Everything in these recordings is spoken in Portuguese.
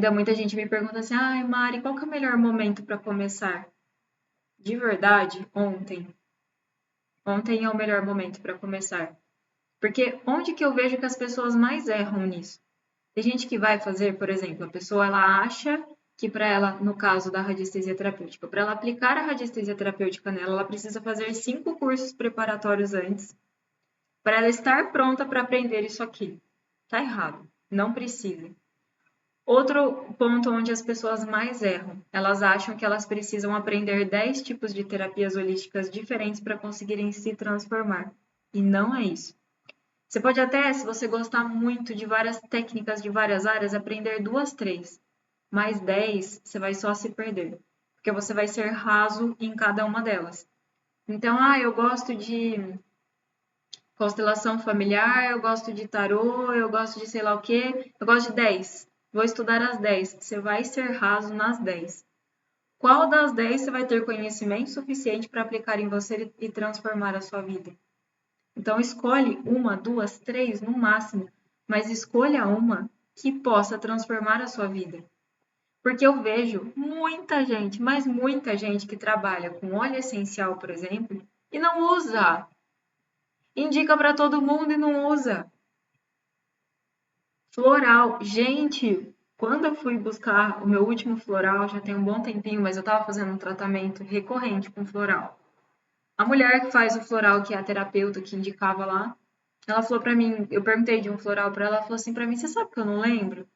ainda muita gente me pergunta assim, ai, Mari, qual que é o melhor momento para começar? De verdade, ontem. Ontem é o melhor momento para começar. Porque onde que eu vejo que as pessoas mais erram nisso? Tem gente que vai fazer, por exemplo, a pessoa ela acha que para ela, no caso da radiestesia terapêutica, para ela aplicar a radiestesia terapêutica nela, ela precisa fazer 5 cursos preparatórios antes, para ela estar pronta para aprender isso aqui. Tá errado. Não precisa. Outro ponto onde as pessoas mais erram, elas acham que elas precisam aprender 10 tipos de terapias holísticas diferentes para conseguirem se transformar. E não é isso. Você pode até, se você gostar muito de várias técnicas de várias áreas, aprender 2, 3. Mais 10, você vai só se perder. Porque você vai ser raso em cada uma delas. Então, eu gosto de constelação familiar, eu gosto de tarô, eu gosto de sei lá o quê, eu gosto de 10. Vou estudar as 10. Você vai ser raso nas 10. Qual das 10 você vai ter conhecimento suficiente para aplicar em você e transformar a sua vida? Então, escolhe 1, 2, 3 no máximo, mas escolha uma que possa transformar a sua vida. Porque eu vejo muita gente, mas muita gente que trabalha com óleo essencial, por exemplo, e não usa. Indica para todo mundo e não usa. Floral. Gente, quando eu fui buscar o meu último floral, já tem um bom tempinho, mas eu estava fazendo um tratamento recorrente com floral. A mulher que faz o floral, que é a terapeuta que indicava lá, ela falou pra mim, eu perguntei de um floral pra ela, ela falou assim pra mim, você sabe que eu não lembro?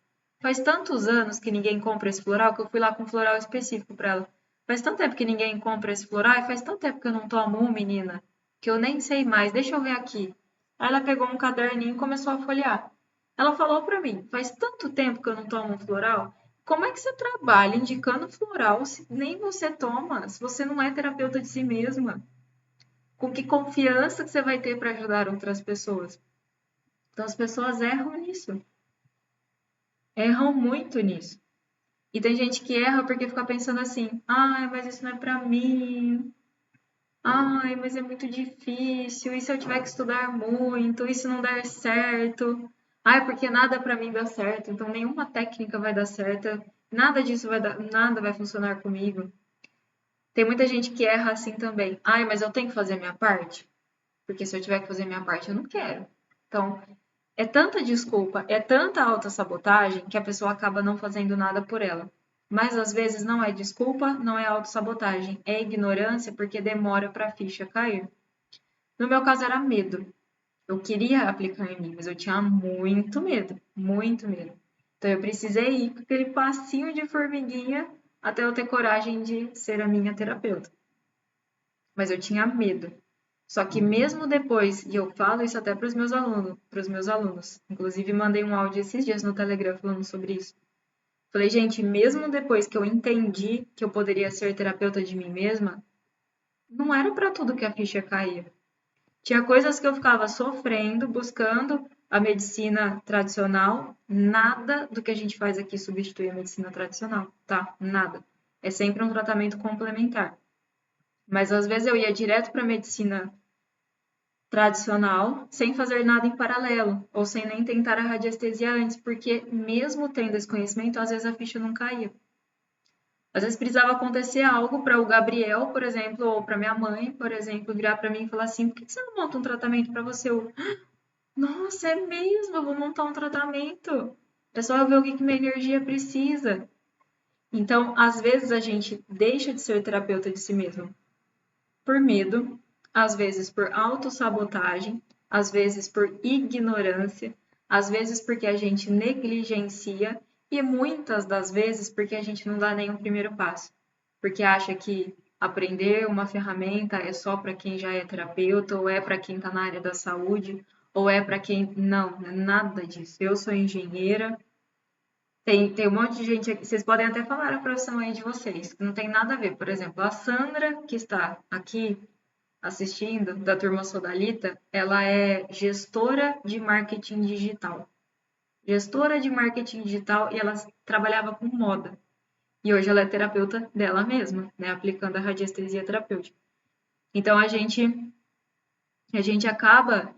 Faz tantos anos que ninguém compra esse floral que eu fui lá com um floral específico pra ela. Faz tanto tempo que ninguém compra esse floral e faz tanto tempo que eu não tomo um, menina, que eu nem sei mais. Deixa eu ver aqui. Aí ela pegou um caderninho e começou a folhear. Ela falou pra mim, faz tanto tempo que eu não tomo um floral. Como é que você trabalha indicando floral se nem você toma, se você não é terapeuta de si mesma? Com que confiança que você vai ter para ajudar outras pessoas? Então as pessoas erram nisso, erram muito nisso. E tem gente que erra porque fica pensando assim: ai, mas isso não é para mim. Ai, mas é muito difícil. E se eu tiver que estudar muito? E se não der certo? Ai, porque nada para mim dá certo. Então nenhuma técnica vai dar certo. Nada disso vai dar, nada vai funcionar comigo. Tem muita gente que erra assim também. Ai, mas eu tenho que fazer a minha parte? Porque se eu tiver que fazer a minha parte, eu não quero. Então, é tanta desculpa, é tanta autossabotagem que a pessoa acaba não fazendo nada por ela. Mas às vezes não é desculpa, não é autossabotagem, é ignorância porque demora para a ficha cair. No meu caso era medo. Eu queria aplicar em mim, mas eu tinha muito medo, muito medo. Então eu precisei ir com aquele passinho de formiguinha até eu ter coragem de ser a minha terapeuta. Mas eu tinha medo. Só que mesmo depois, e eu falo isso até para os meus alunos, inclusive mandei um áudio esses dias no Telegram falando sobre isso. Falei, gente, mesmo depois que eu entendi que eu poderia ser terapeuta de mim mesma, não era para tudo que a ficha caía. Tinha coisas que eu ficava sofrendo, buscando a medicina tradicional, nada do que a gente faz aqui substitui a medicina tradicional, tá? Nada. É sempre um tratamento complementar. Mas às vezes eu ia direto para a medicina tradicional, sem fazer nada em paralelo, ou sem nem tentar a radiestesia antes, porque mesmo tendo esse conhecimento, às vezes a ficha não caía. Às vezes precisava acontecer algo para o Gabriel, por exemplo, ou para minha mãe, por exemplo, virar para mim e falar assim: por que você não monta um tratamento para você? Eu, nossa, é mesmo, eu vou montar um tratamento. É só eu ver o que minha energia precisa. Então, às vezes a gente deixa de ser terapeuta de si mesmo por medo, às vezes por autossabotagem, às vezes por ignorância, às vezes porque a gente negligencia e muitas das vezes porque a gente não dá nenhum primeiro passo, porque acha que aprender uma ferramenta é só para quem já é terapeuta ou é para quem está na área da saúde ou é para quem não, nada disso. Eu sou engenheira, tem um monte de gente aqui, vocês podem até falar a profissão aí de vocês, que não tem nada a ver. Por exemplo, a Sandra, que está aqui assistindo, da turma Sodalita, ela é gestora de marketing digital. Gestora de marketing digital e ela trabalhava com moda. E hoje ela é terapeuta dela mesma, né, aplicando a radiestesia terapêutica. Então a gente acaba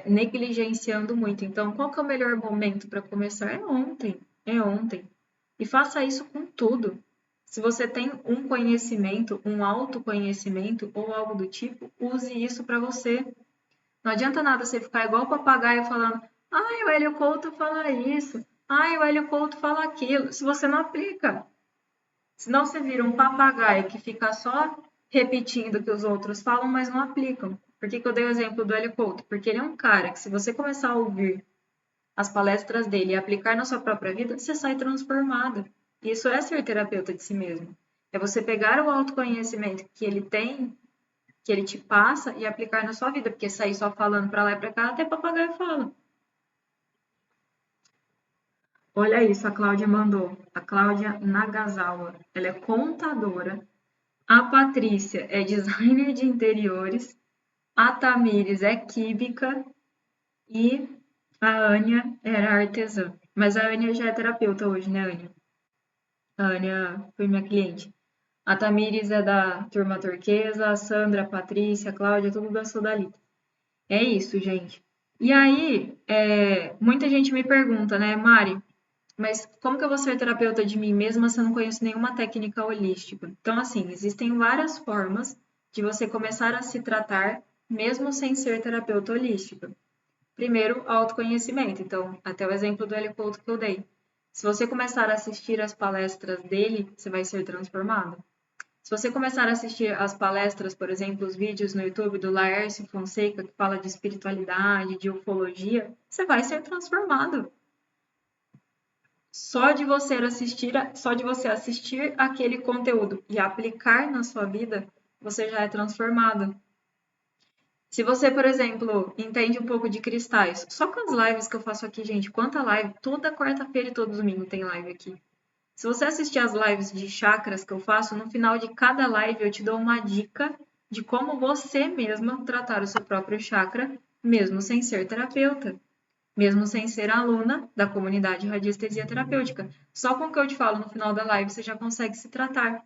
negligenciando muito. Então, qual que é o melhor momento para começar? É ontem. É ontem. E faça isso com tudo. Se você tem um conhecimento, um autoconhecimento ou algo do tipo, use isso para você. Não adianta nada você ficar igual o papagaio falando: ai, o Hélio Couto fala isso, ai, o Hélio Couto fala aquilo, se você não aplica. Senão você vira um papagaio que fica só repetindo o que os outros falam, mas não aplicam. Por que eu dei o exemplo do Hélio Couto? Porque ele é um cara que, se você começar a ouvir as palestras dele e aplicar na sua própria vida, você sai transformado. Isso é ser terapeuta de si mesmo. É você pegar o autoconhecimento que ele tem, que ele te passa, e aplicar na sua vida. Porque sair só falando para lá e para cá, até papagaio fala. Olha isso, a Cláudia mandou. A Cláudia Nagasawa. Ela é contadora. A Patrícia é designer de interiores. A Tamires é química. E a Ania era artesã. Mas a Ania já é terapeuta hoje, né, Ania? A Ania foi minha cliente. A Tamires é da turma turquesa, a Sandra, a Patrícia, a Cláudia, tudo da Sodalita. É isso, gente. E aí, muita gente me pergunta, né, Mari, mas como que eu vou ser terapeuta de mim mesma se eu não conheço nenhuma técnica holística? Então, assim, existem várias formas de você começar a se tratar mesmo sem ser terapeuta holística. Primeiro, autoconhecimento. Então, até o exemplo do Hélio Couto que eu dei. Se você começar a assistir as palestras dele, você vai ser transformado. Se você começar a assistir as palestras, por exemplo, os vídeos no YouTube do Laércio Fonseca, que fala de espiritualidade, de ufologia, você vai ser transformado. Só de você assistir aquele conteúdo e aplicar na sua vida, você já é transformado. Se você, por exemplo, entende um pouco de cristais, só com as lives que eu faço aqui, gente, quanta live, toda quarta-feira e todo domingo tem live aqui. Se você assistir as lives de chakras que eu faço, no final de cada live eu te dou uma dica de como você mesma tratar o seu próprio chakra, mesmo sem ser terapeuta, mesmo sem ser aluna da comunidade radiestesia terapêutica. Só com o que eu te falo no final da live você já consegue se tratar.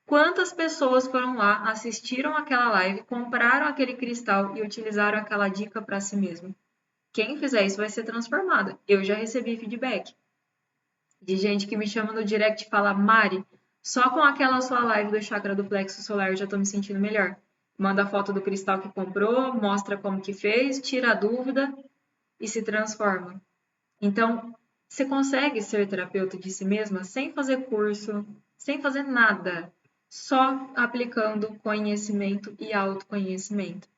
Quantas pessoas foram lá, assistiram aquela live, compraram aquele cristal e utilizaram aquela dica para si mesmo? Quem fizer isso vai ser transformado. Eu já recebi feedback de gente que me chama no direct e fala: Mari, só com aquela sua live do chakra do plexo solar eu já estou me sentindo melhor. Manda a foto do cristal que comprou, mostra como que fez, tira a dúvida e se transforma. Então, você consegue ser terapeuta de si mesma sem fazer curso, sem fazer nada, só aplicando conhecimento e autoconhecimento.